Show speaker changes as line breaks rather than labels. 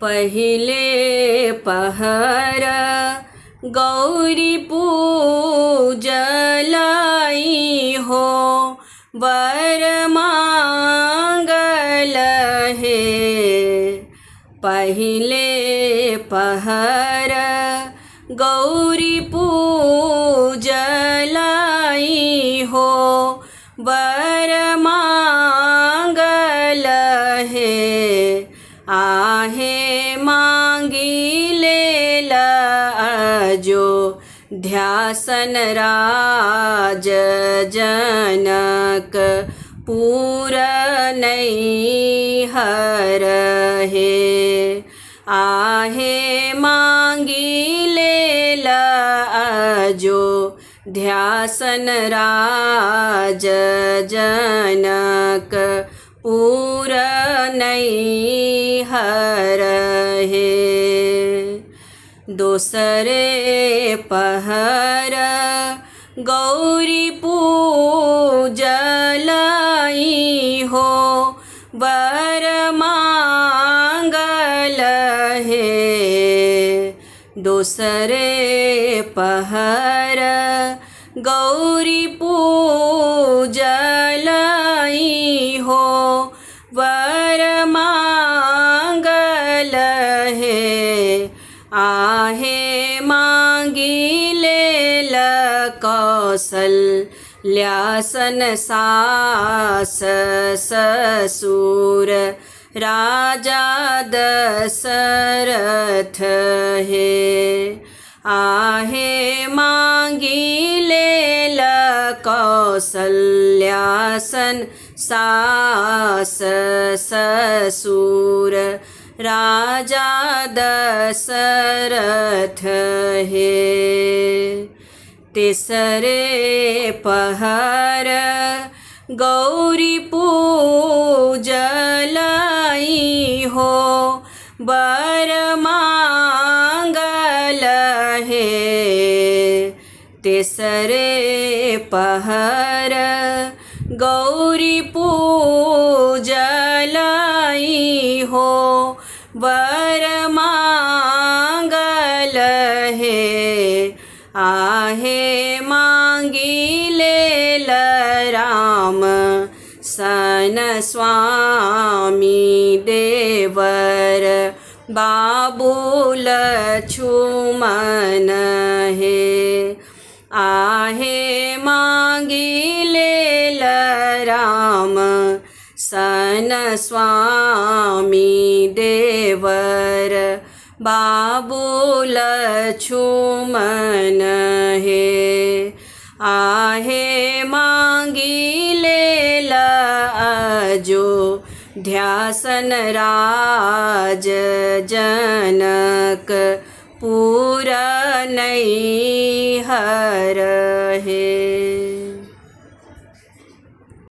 पहिले पहर गौरी पूजलाई हो, वर मांगल हे। पहिले पहर गौरी पूजलाई हो, वर मांगल हे। आहे मांगिलेल अयोध्यासन राज जनक पूर नहीं हरहे। आहे मांगिलेल अयोध्यासन राज जनक पूर नहीं हरहे। दोसरे पहर गौरी पूजलाई हो, वर मांगल हे। दोसरे पहर गौरी पूजलाई हो, वर मांगल हे। आहे मांगिलेल कौसल्यासन सास ससुर राजा दशरथ हे। आहे मांगिलेल कौसल्यासन सास ससुर राजा दशरथ हे। तिसरे पहर गौरी पूजलाई हो, वर मांगल हे। तिसरे पहर गौरी पूजलाई हो, वर मांगल हे। आहे मांगिलेल राम सन स्वामी देवर बाबुल छुमन हे। आहे मांगिलेल राम सन स्वामी देवर बाबुल छुमन हे। आहे मांगिलेल अयोध्यासन राज जनक पूर नहीं हरहे।